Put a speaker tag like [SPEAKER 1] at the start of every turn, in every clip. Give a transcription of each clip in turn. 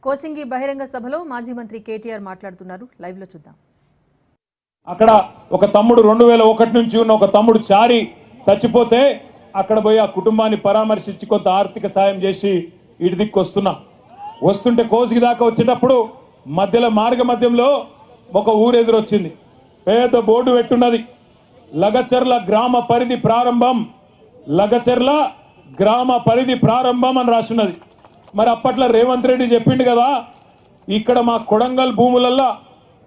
[SPEAKER 1] కోసింగి బహిరంగ సభలో మాజీ మంత్రి కేటీఆర్ మాట్లాడుతున్నారు. లైవ్ లో చూద్దాం.
[SPEAKER 2] అక్కడ ఒక తమ్ముడు 2001 నుంచి ఉన్న ఒక తమ్ముడు చారి చచ్చిపోతే అక్కడ పోయి ఆ కుటుంబాన్ని పరామర్శించి కొంత ఆర్థిక సాయం చేసి ఇటు దిక్కు వస్తుంటే కోసిగి దాకా వచ్చేటప్పుడు మార్గ మధ్యంలో ఒక ఊరు ఎదురొచ్చింది. పెద్ద బోర్డు పెట్టున్నది, లగచర్ల గ్రామ పరిధి ప్రారంభం, లగచర్ల గ్రామ పరిధి ప్రారంభం అని రాసున్నది. మరి అప్పట్లో రేవంత్ రెడ్డి చెప్పిండు కదా, ఇక్కడ మా కొడంగల్ భూములల్లా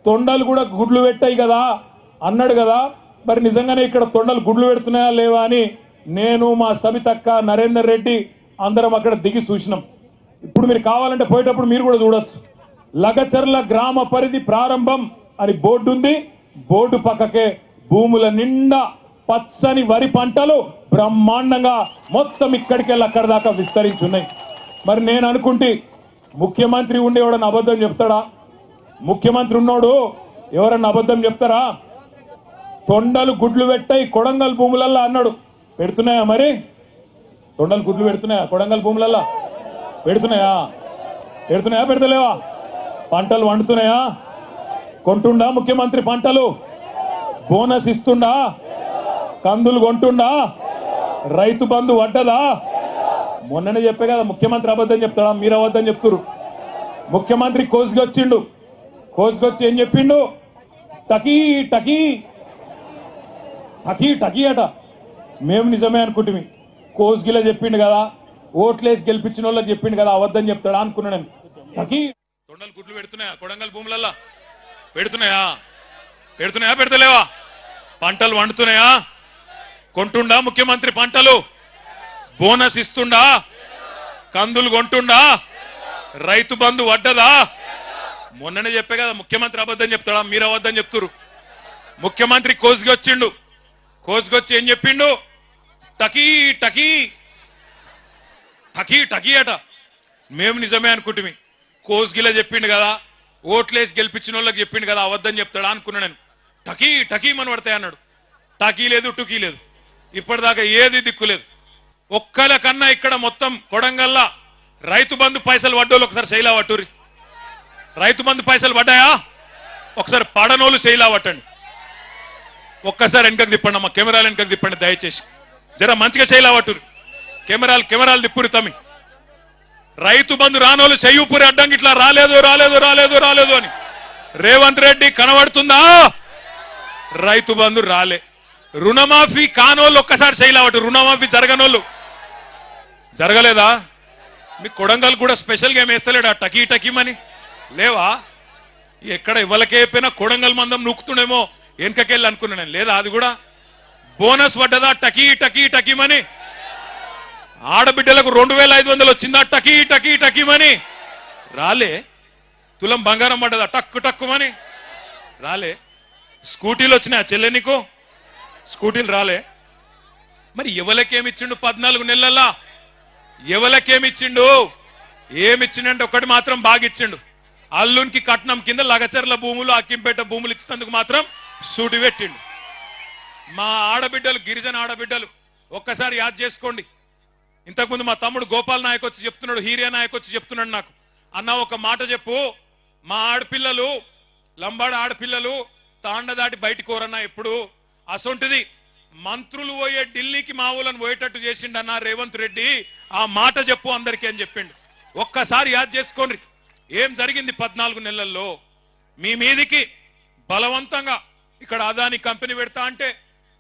[SPEAKER 2] తొండలు కూడా గుడ్లు పెట్టాయి కదా అన్నాడు కదా. మరి నిజంగానే ఇక్కడ తొండలు గుడ్లు పెడుతున్నాయా లేవా అని నేను, మా సబితక్క, నరేందర్ రెడ్డి అందరం అక్కడ దిగి చూసినాం. ఇప్పుడు మీరు కావాలంటే పోయేటప్పుడు మీరు కూడా చూడొచ్చు. లగచర్ల గ్రామ పరిధి ప్రారంభం అని బోర్డు ఉంది. బోర్డు పక్కకే భూముల నిండా పచ్చని వరి పంటలు బ్రహ్మాండంగా మొత్తం ఇక్కడికెళ్ళి అక్కడ దాకా విస్తరించున్నాయి. మరి నేను అనుకుంటే ముఖ్యమంత్రి ఉండి ఎవడన్నా అబద్ధం చెప్తాడా? ముఖ్యమంత్రి ఉన్నోడు ఎవరన్నా అబద్ధం చెప్తారా? తొండలు గుడ్లు పెట్టాయి కొడంగల్ భూములల్లా అన్నాడు. పెడుతున్నాయా? మరి తొండలు గుడ్లు పెడుతున్నాయా? కొడంగల్ భూములల్లా పెడుతున్నాయా? పెడతలేవా? పంటలు వండుతున్నాయా? కొంటుండా ముఖ్యమంత్రి? పంటలు బోనస్ ఇస్తుండా? కందులు కొంటుండా? రైతు బంధు వడ్డదా? మొన్ననే చెప్పే కదా ముఖ్యమంత్రి అబద్ధం చెప్తాడా? మీరు అబద్ధం చెప్తున్నారు. ముఖ్యమంత్రి కోసుకొచ్చిండు. కోసుకొచ్చి ఏం చెప్పిండు? టకీ టకీ టకీ టకీ అట. మేము నిజమే అనుకుంటుమి. కోసుగిలా చెప్పిండు కదా, ఓట్లేసి గెలిపించిన వాళ్ళకి చెప్పిండు కదా, అబద్ధం చెప్తాడా అనుకున్నా నేను. టకీ తొండలు గుడ్లు పెడుతున్నాయా? కొడంగల్ భూములల్లా పెడుతున్నాయా? పెడతలేవా? పంటలు వండుతున్నాయా? కొంటుండా ముఖ్యమంత్రి? పంటలు బోనస్ ఇస్తుండా? కందులు కొంటుండా? రైతు బంధు వడ్డదా? మొన్ననే చెప్పే కదా ముఖ్యమంత్రి అబద్ధం చెప్తాడా? మీరు అబద్ధం చెప్తురు. ముఖ్యమంత్రి కోసుకొచ్చిండు. కోసుకొచ్చి ఏం చెప్పిండు? టకీ టకీ టకీ టకీ అట. మేము నిజమే అనుకుంటుమి. కోసుగిలా చెప్పిండు కదా, ఓట్లేసి గెలిపించిన వాళ్ళకి చెప్పిండు కదా, అబద్ధం చెప్తాడా అనుకున్నా నేను. టకీ టకీ మన పడతాయి అన్నాడు. టకీ లేదు, టుకీ లేదు. ఇప్పటిదాకా ఏది దిక్కులేదు. ఒక్కల కన్నా ఇక్కడ మొత్తం కొడంగల్లా రైతు బంధు పైసలు పడ్డోళ్ళు ఒకసారి శైలా పట్టుర్రి. రైతు బంధు పైసలు పడ్డాయా? ఒకసారి పడనోళ్ళు శైలా పట్టండి. ఒక్కసారి వెనకకు తిప్పండి అమ్మా, కెమెరాలు వెనకకు తిప్పండి దయచేసి. జర మంచిగా శైలా పట్టుర్రి. కెమెరాలు తిప్పురి తమ్మి. రైతు బంధు రానోళ్ళు చెయ్యూపురి అడ్డంకి ఇట్లా రాలేదు రాలేదు రాలేదు రాలేదు అని. రేవంత్ రెడ్డి కనబడుతుందా? రైతు బంధు రాలే. రుణమాఫీ కానోళ్ళు ఒక్కసారి శైలావట్టు. రుణమాఫీ జరగనోళ్ళు జరగలేదా? మీ కొడంగల్ కూడా స్పెషల్గా ఏం వేస్తలేడా టకీ టకీమని? లేవా? ఎక్కడ ఇవ్వలకే అయిపోయినా కొడంగల్ మందం నూకుతుండేమో వెనకకెళ్ళి అనుకున్నా నేను. లేదా అది కూడా బోనస్ పడ్డదా? టకీ టకీ టకీమని. ఆడబిడ్డలకు 2500 వచ్చిందా? టకీ టకీ టకీమని. రాలే. తులం బంగారం పడ్డదా? టక్కు టక్కుమని. రాలే. స్కూటీలు వచ్చినాయా చెల్లె నీకు? స్కూటీలు రాలే. మరి ఎవలకేమిచ్చిండు 14 నెలల్లో? ఎవలకేమిచ్చిండు? ఏమిచ్చిండంటే ఒకటి మాత్రం బాగా ఇచ్చిండు. అల్లునికి కట్నం కింద లగచర్ల భూములు, అక్కింపేట భూములు ఇచ్చినందుకు మాత్రం సూటి పెట్టిండు. మా ఆడబిడ్డలు, గిరిజన ఆడబిడ్డలు ఒక్కసారి యాద్ చేసుకోండి. ఇంతకుముందు మా తమ్ముడు గోపాల్ నాయక్ వచ్చి చెప్తున్నాడు, హీరియా నాయక్ వచ్చి చెప్తున్నాడు నాకు, అన్న ఒక మాట చెప్పు, మా ఆడపిల్లలు, లంబాడ ఆడపిల్లలు తాండ దాటి బయటికి కోరన్నా ఎప్పుడు. అసొంటిది మంత్రులు పోయే ఢిల్లీకి మా ఊళ్ళని పోయేటట్టు చేసిండన్న రేవంత్ రెడ్డి. ఆ మాట చెప్పు అందరికీ అని చెప్పిండు. ఒక్కసారి యాద్ చేసుకోండి ఏం జరిగింది 14 నెలల్లో. మీ మీదికి బలవంతంగా ఇక్కడ అదాని కంపెనీ పెడతా అంటే,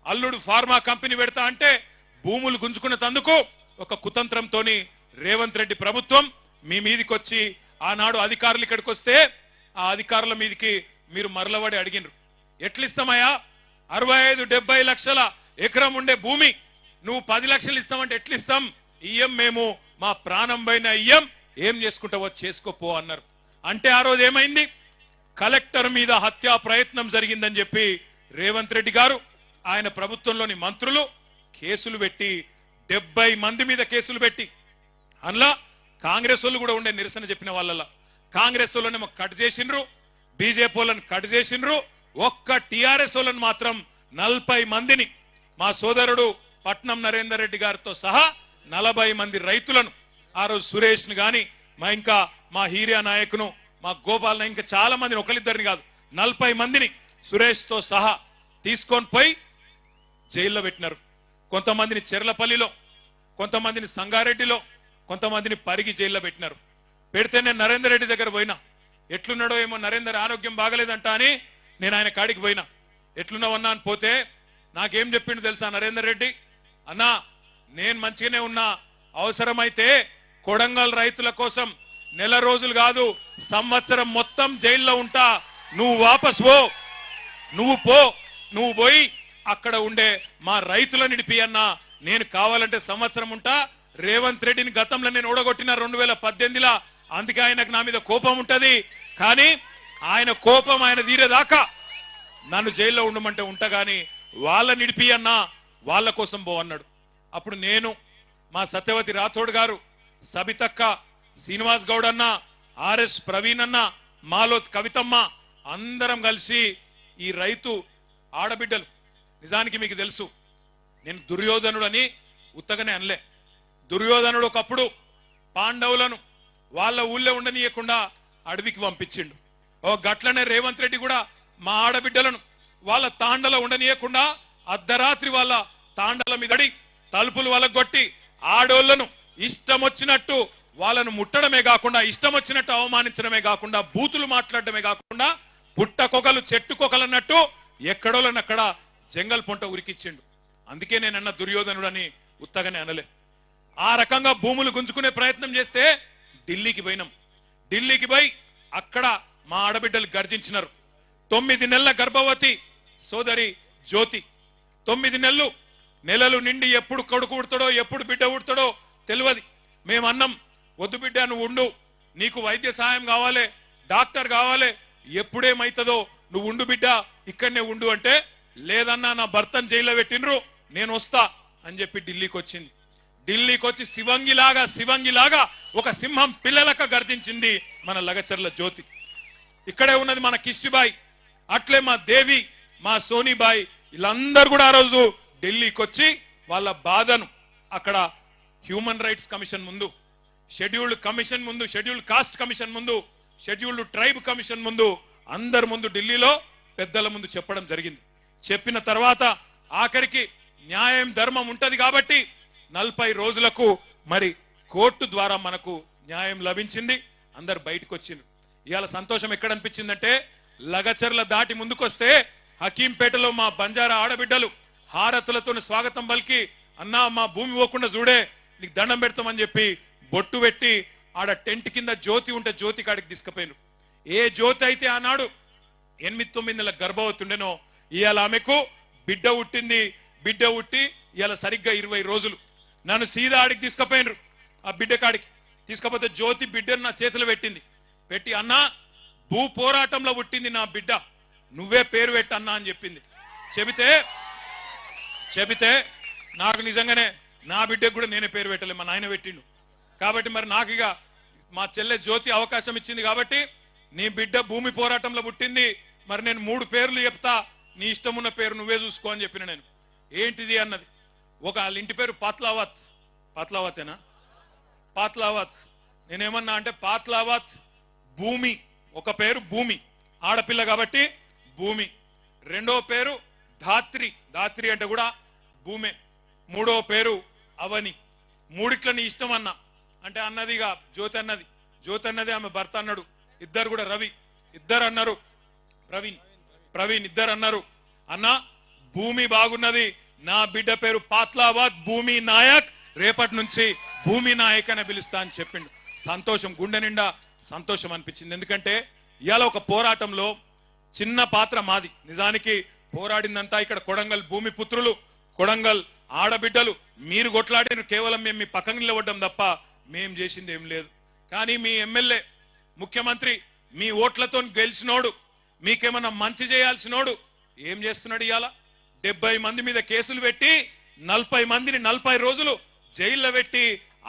[SPEAKER 2] అల్లుడు ఫార్మా కంపెనీ పెడతా అంటే భూములు గుంజుకున్న తందుకు ఒక కుతంత్రంతో రేవంత్ రెడ్డి ప్రభుత్వం మీ మీదికి వచ్చి ఆనాడు అధికారులు ఇక్కడికి వస్తే ఆ అధికారుల మీదికి మీరు మరలబడి అడిగినరు. ఎట్లిస్తామయ్యా? 65-70 లక్షల ఎకరం ఉండే భూమి నువ్వు 10 లక్షలు ఇస్తామంటే ఎట్లిస్తాం? ఇయ్యం, మేము మా ప్రాణం పైన ఇయ్యం, ఏం చేసుకుంటావో చేసుకోపో అన్నారు. అంటే ఆ రోజు ఏమైంది? కలెక్టర్ మీద హత్యా ప్రయత్నం జరిగిందని చెప్పి రేవంత్ రెడ్డి గారు, ఆయన ప్రభుత్వంలోని మంత్రులు కేసులు పెట్టి 70 మంది మీద కేసులు పెట్టి, అందులో కాంగ్రెస్ వాళ్ళు కూడా ఉండే నిరసన చెప్పిన వాళ్ళ కాంగ్రెస్ వాళ్ళనేమో కట్ చేసిండ్రు, బీజేపీ వాళ్ళని కట్ చేసిండ్రు. ఒక్క టిఆర్ఎస్ వాళ్ళని మాత్రం 40 మందిని, మా సోదరుడు పట్నం నరేందర్ రెడ్డి గారితో సహా 40 మంది రైతులను, ఆ రోజు సురేష్ ని గాని ఇంకా మా హీరియా నాయకును, మా గోపాల్ నాయక్, ఇంకా చాలా మందిని, ఒకరిద్దరిని కాదు 40 మందిని సురేష్తో సహా తీసుకొని పోయి జైల్లో పెట్టినారు. కొంతమందిని చెర్లపల్లిలో, కొంతమందిని సంగారెడ్డిలో, కొంతమందిని పరిగి జైల్లో పెట్టినారు. పెడితే నేను నరేందర్ రెడ్డి దగ్గర పోయినా. ఎట్లున్నాడో ఏమో, నరేందర్ ఆరోగ్యం బాగలేదంట అని నేను ఆయన కాడికి పోయినా. ఎట్లున్నావన్నా అని పోతే నాకేం చెప్పిండు తెలుసా నరేందర్ రెడ్డి? అన్నా, నేను మంచిగానే ఉన్నా, అవసరమైతే కొడంగల్ రైతుల కోసం నెల రోజులు కాదు సంవత్సరం మొత్తం జైల్లో ఉంటా, నువ్వు వాపస్ పో, నువ్వు పోయి అక్కడ ఉండే మా రైతులను నిడిపి అన్నా, నేను కావాలంటే సంవత్సరం ఉంటా. రేవంత్ రెడ్డిని గతంలో నేను ఓడగొట్టిన 2018లో, అందుకే ఆయనకు నా మీద కోపం ఉంటది. కానీ ఆయన కోపం ఆయన తీరేదాకా నన్ను జైల్లో ఉండమంటే ఉంటా, గాని వాళ్ళ నిడిపి అన్నా, వాళ్ళ కోసం పో అన్నాడు. అప్పుడు నేను, మా సత్యవతి రాథోడ్ గారు, సబితక్క, శ్రీనివాస్ గౌడ్ అన్న, ఆర్ఎస్ ప్రవీణ్ అన్న, మాలోత్ కవితమ్మ అందరం కలిసి ఈ రైతు ఆడబిడ్డలు, నిజానికి మీకు తెలుసు నేను దుర్యోధనుడు అని ఉత్తగానే అనలే. దుర్యోధనుడు ఒకప్పుడు పాండవులను వాళ్ళ ఊళ్ళో ఉండనీయకుండా అడవికి పంపించిండు. ఓ గట్లనే రేవంత్ రెడ్డి కూడా మా ఆడబిడ్డలను వాళ్ళ తాండలో ఉండనీయకుండా అర్ధరాత్రి వాళ్ళ తాండల మీదడి తలుపులు వలగొట్టి ఆడోళ్లను ఇష్టం వచ్చినట్టు వాళ్ళను ముట్టడమే కాకుండా, ఇష్టం వచ్చినట్టు అవమానించడమే కాకుండా, బూతులు మాట్లాడటమే కాకుండా, పుట్టకొకలు చెట్టుకొకలు అన్నట్టు ఎక్కడోళ్ళనక్కడ జంగల్ పొంట ఉరికిచ్చిండు. అందుకే నేనన్న దుర్యోధనుడు అని ఉత్తగానే అనలే. ఆ రకంగా భూములు గుంజుకునే ప్రయత్నం చేస్తే ఢిల్లీకి పోయినాం. ఢిల్లీకి పోయి అక్కడ మా ఆడబిడ్డలు గర్జించినారు. 9 నెలల గర్భవతి సోదరి జ్యోతి, 9 నెలలు నిండి ఎప్పుడు కొడుకు ఉడతాడో ఎప్పుడు బిడ్డ ఉడతాడో తెలియదు. మేమన్నాం, వద్దు బిడ్డ, నువ్వు ఉండు, నీకు వైద్య సాయం కావాలి, డాక్టర్ కావాలి, ఎప్పుడేమైతుందో నువ్వు ఉండు బిడ్డ, ఇక్కడనే ఉండు అంటే, లేదన్నా నా భర్తను జైల్లో పెట్టినరు, నేను వస్తా అని చెప్పి ఢిల్లీకి వచ్చింది. ఢిల్లీకి వచ్చి శివంగిలాగా ఒక సింహం పిల్లలక గర్జించింది మన లగచర్ల జ్యోతి. ఇక్కడే ఉన్నది మన కిష్టిబాయి, అట్లే మా దేవి, మా సోనీబాయి, వీళ్ళందరూ కూడా ఆ రోజు ఢిల్లీకి వచ్చి వాళ్ళ బాధను అక్కడ హ్యూమన్ రైట్స్ కమిషన్ ముందు, షెడ్యూల్డ్ కమిషన్ ముందు, షెడ్యూల్డ్ కాస్ట్ కమిషన్ ముందు, షెడ్యూల్డ్ ట్రైబ్ కమిషన్ ముందు, అందరి ముందు ఢిల్లీలో పెద్దల ముందు చెప్పడం జరిగింది. చెప్పిన తర్వాత ఆఖరికి న్యాయం ధర్మం ఉంటది కాబట్టి 40 రోజులకు మరి కోర్టు ద్వారా మనకు న్యాయం లభించింది. అందరు బయటకు వచ్చిండ్రు. ఇవాళ సంతోషం ఎక్కడ అనిపించిందంటే, లగచర్ల దాటి ముందుకొస్తే హకీంపేటలో మా బంజారా ఆడబిడ్డలు హారతులతో స్వాగతం పలికి, అన్నా మా భూమి పోకుండా చూడే, నీకు దండం పెడతామని చెప్పి బొట్టు పెట్టి ఆడ టెంట్ కింద జ్యోతి ఉంటే జ్యోతి కాడికి తీసుకుపోయిను. ఏ జ్యోతి అయితే ఆనాడు 8-9 నెలల గర్భవతి ఉండేనో, ఇవాళ ఆమెకు బిడ్డ పుట్టింది. బిడ్డ పుట్టి ఇవాళ సరిగ్గా 20 రోజులు. నన్ను సీదా ఆడికి తీసుకుపోయినరు. ఆ బిడ్డ కాడికి తీసుకపోతే జ్యోతి బిడ్డను నా చేతిలో పెట్టి, అన్నా భూ పోరాటంలో పుట్టింది నా బిడ్డ, నువ్వే పేరు పెట్టన్నా అని చెప్పింది. చెబితే నాకు నిజంగానే నా బిడ్డకు కూడా నేనే పేరు పెట్టలే, మా నాయన పెట్టిండు. కాబట్టి మరి నాకు ఇక మా చెల్లె జ్యోతి అవకాశం ఇచ్చింది కాబట్టి, నీ బిడ్డ భూమి పోరాటంలో పుట్టింది, మరి నేను 3 పేర్లు చెప్తా, నీ ఇష్టం ఉన్న పేరు నువ్వే చూసుకో అని చెప్పిన. నేను ఏంటిది అన్నది, ఒక వాళ్ళ ఇంటి పేరు పాత్లావతేనా, పాత్లావత్. నేనేమన్నా అంటే పాత్లావత్ భూమి, ఒక పేరు భూమి, ఆడపిల్ల కాబట్టి భూమి. రెండో పేరు ధాత్రి అంటే కూడా భూమే. మూడో పేరు అవని. మూడిట్లని ఇష్టం అన్నా అంటే అన్నదిగా జ్యోతి అన్నది ఆమె భర్త అన్నాడు. ఇద్దరు కూడా రవి ఇద్దరు అన్నారు, ప్రవీణ్ ఇద్దరు అన్నారు, అన్న భూమి బాగున్నది, నా బిడ్డ పేరు పాత్లావత్ భూమి నాయక్, రేపటి నుంచి భూమి నాయక్ అని పిలుస్తా అని చెప్పిండు. సంతోషం, గుండె నిండా సంతోషం అనిపించింది. ఎందుకంటే ఇవాళ ఒక పోరాటంలో చిన్న పాత్ర మాది. నిజానికి పోరాడిందంతా ఇక్కడ కొడంగల్ భూమి పుత్రులు, కొడంగల్ ఆడబిడ్డలు. మీరు కొట్లాడిన కేవలం మేము మీ పక్కన నిలబడ్డం తప్ప మేం చేసింది ఏం లేదు. కానీ మీ ఎమ్మెల్యే, ముఖ్యమంత్రి మీ ఓట్లతో గెలిచినోడు, మీకేమన్నా మంచి చేయాల్సినోడు ఏం చేస్తున్నాడు? ఇవాళ 70 మంది మీద కేసులు పెట్టి 40 మందిని 40 రోజులు జైల్లో పెట్టి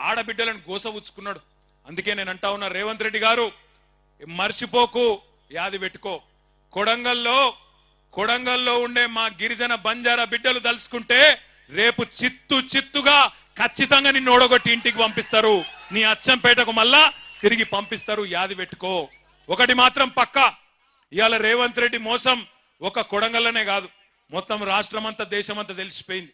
[SPEAKER 2] ఆడబిడ్డలను గోసవుచ్చుకున్నాడు. అందుకే నేను అంటా ఉన్నా, రేవంత్ రెడ్డి గారు మర్చిపోకు, యాది పెట్టుకో. కొడంగల్లో ఉండే మా గిరిజన బంజారా బిడ్డలు తలుసుకుంటే రేపు చిత్తుగా ఖచ్చితంగా నిన్ను ఓడగొట్టి ఇంటికి పంపిస్తారు. నీ అచ్చంపేటకు మళ్ళా తిరిగి పంపిస్తారు, యాది పెట్టుకో. ఒకటి మాత్రం పక్కా, ఇవాళ రేవంత్ రెడ్డి మోసం ఒక కొడంగల్లోనే కాదు, మొత్తం రాష్ట్రం అంతా దేశం అంతా తెలిసిపోయింది.